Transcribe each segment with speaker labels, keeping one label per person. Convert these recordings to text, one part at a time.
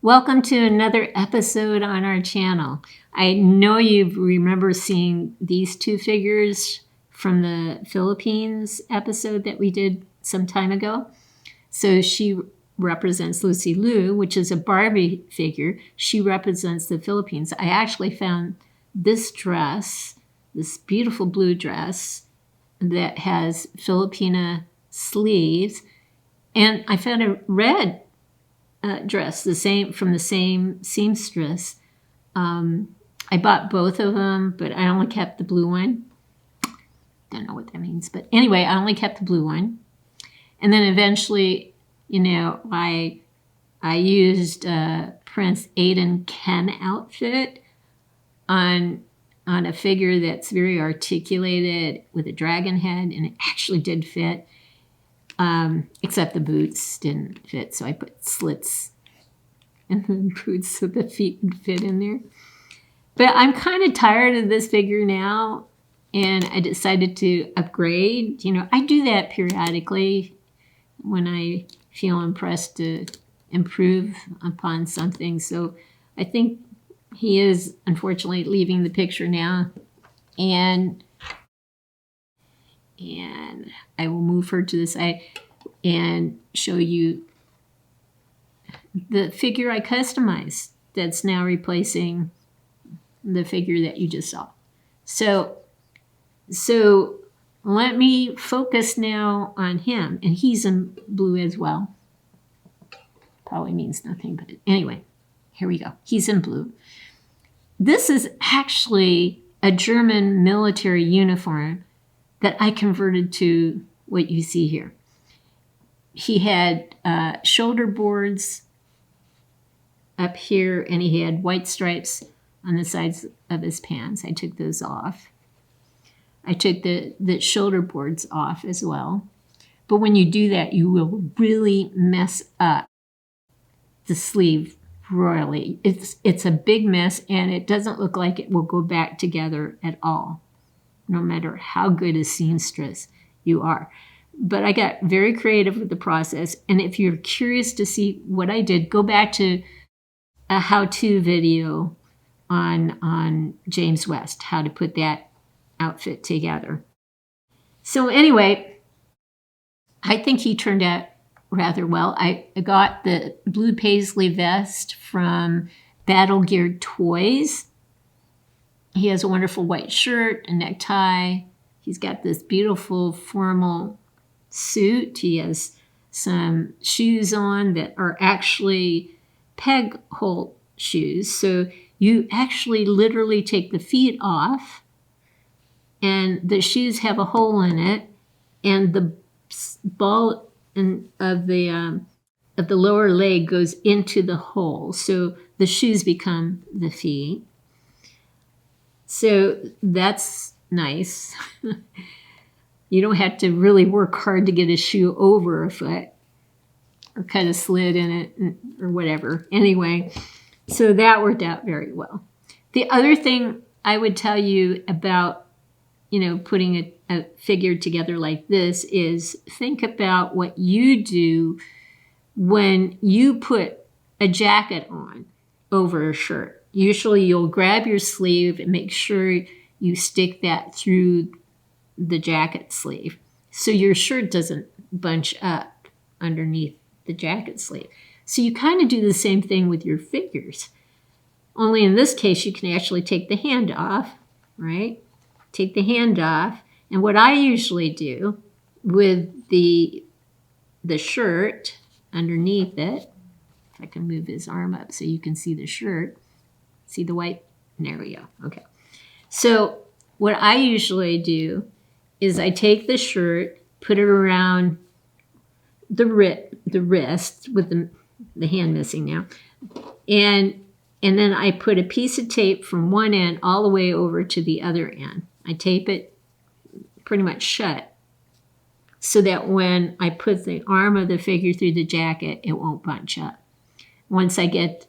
Speaker 1: Welcome to another episode on our channel. I know you remember seeing these two figures from the Philippines episode that we did some time ago. So she represents Lucy Liu, which is a Barbie figure. She represents the Philippines. I actually found this dress, this beautiful blue dress that has Filipina sleeves, and I found a red dress, from the same seamstress. I bought both of them, but I only kept the blue one. Don't know what that means, but anyway, I only kept the blue one. And then eventually, I used Prince Aiden Ken outfit on a figure that's very articulated with a dragon head, and it actually did fit. Except the boots didn't fit, so I put slits in the boots so the feet would fit in there. But I'm kind of tired of this figure now, and I decided to upgrade. I do that periodically when I feel impressed to improve upon something. So I think he is unfortunately leaving the picture now, and I will move her to the side and show you the figure I customized that's now replacing the figure that you just saw. So let me focus now on him, and he's in blue as well. Probably means nothing, but anyway, here we go. He's in blue. This is actually a German military uniform that I converted to what you see here. He had shoulder boards up here, and he had white stripes on the sides of his pants. I took those off. I took the shoulder boards off as well. But when you do that, you will really mess up the sleeve royally. It's a big mess, and it doesn't look like it will go back together at all, no matter how good a seamstress you are. But I got very creative with the process, and if you're curious to see what I did, go back to a how-to video on James West, how to put that outfit together. So anyway, I think he turned out rather well. I got the blue paisley vest from Battle Gear Toys. He has a wonderful white shirt, a necktie. He's got this beautiful formal suit. He has some shoes on that are actually peg hole shoes. So you actually literally take the feet off, and the shoes have a hole in it, and the ball of the lower leg goes into the hole. So the shoes become the feet. So that's nice. You don't have to really work hard to get a shoe over a foot or cut a slit in it or whatever. Anyway, so that worked out very well. The other thing I would tell you about, putting a figure together like this is think about what you do when you put a jacket on over a shirt. Usually you'll grab your sleeve and make sure you stick that through the jacket sleeve so your shirt doesn't bunch up underneath the jacket sleeve. So you kind of do the same thing with your figures. Only in this case, you can actually take the hand off, right? Take the hand off. And what I usually do with the shirt underneath it, if I can move his arm up so you can see the shirt, see the white? There we go. Okay. So what I usually do is I take the shirt, put it around the wrist with the hand missing now, and then I put a piece of tape from one end all the way over to the other end. I tape it pretty much shut so that when I put the arm of the figure through the jacket, it won't bunch up. Once I get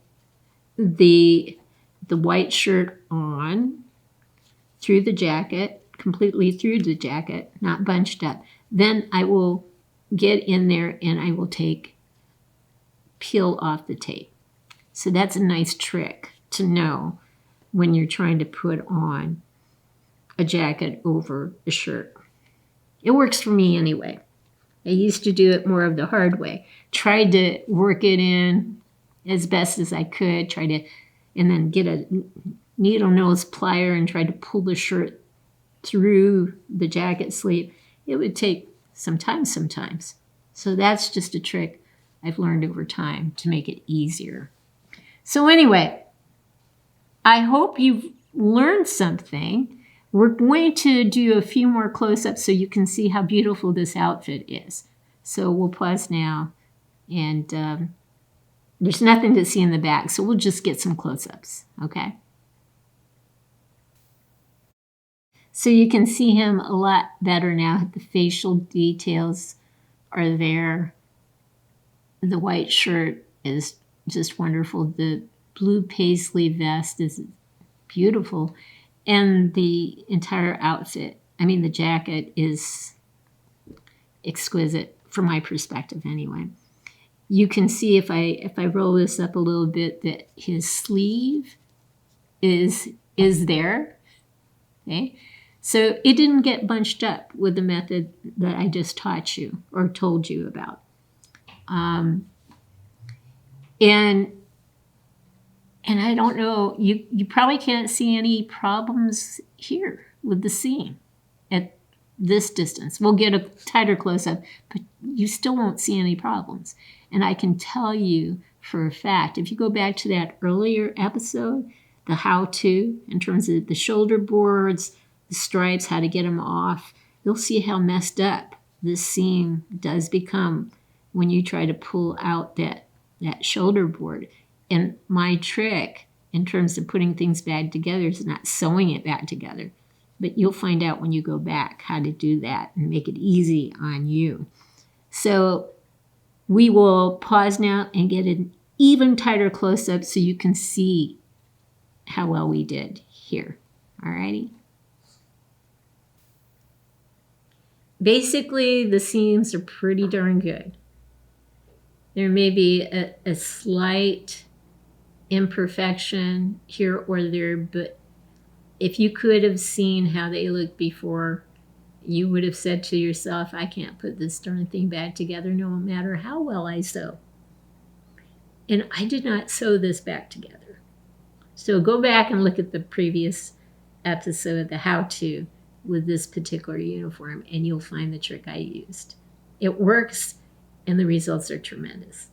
Speaker 1: the white shirt on through the jacket, completely through the jacket, not bunched up, then I will get in there and I will peel off the tape. So that's a nice trick to know when you're trying to put on a jacket over a shirt. It works for me anyway. I used to do it more of the hard way. Tried to work it in as best as I could, and then get a needle nose plier and try to pull the shirt through the jacket sleeve. It would take some time sometimes. So that's just a trick I've learned over time to make it easier. So anyway, I hope you've learned something. We're going to do a few more close-ups so you can see how beautiful this outfit is. So we'll pause now, and there's nothing to see in the back, so we'll just get some close-ups, okay? So you can see him a lot better now. The facial details are there. The white shirt is just wonderful. The blue paisley vest is beautiful. And the entire outfit, the jacket is exquisite from my perspective anyway. You can see if I roll this up a little bit that his sleeve is there. Okay? So it didn't get bunched up with the method that I just taught you or told you about. And I don't know, you probably can't see any problems here with the seam at this distance. We'll get a tighter close-up, but you still won't see any problems. And I can tell you for a fact, if you go back to that earlier episode, the how-to in terms of the shoulder boards, the stripes, how to get them off, you'll see how messed up this seam does become when you try to pull out that shoulder board. And my trick in terms of putting things back together is not sewing it back together, but you'll find out when you go back how to do that and make it easy on you. So we will pause now and get an even tighter close-up so you can see how well we did here. Alrighty. Basically, the seams are pretty darn good. There may be a slight imperfection here or there, but if you could have seen how they looked before, you would have said to yourself, I can't put this darn thing back together no matter how well I sew. And I did not sew this back together. So go back and look at the previous episode, the how-to with this particular uniform, and you'll find the trick I used. It works, and the results are tremendous.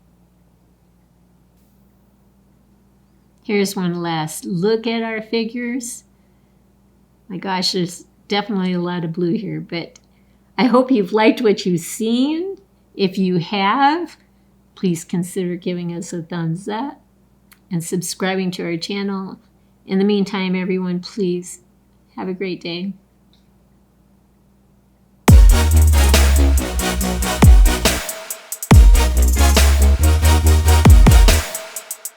Speaker 1: Here's one last look at our figures. My gosh, there's definitely a lot of blue here, but I hope you've liked what you've seen. If you have, please consider giving us a thumbs up and subscribing to our channel. In the meantime, everyone, please have a great day.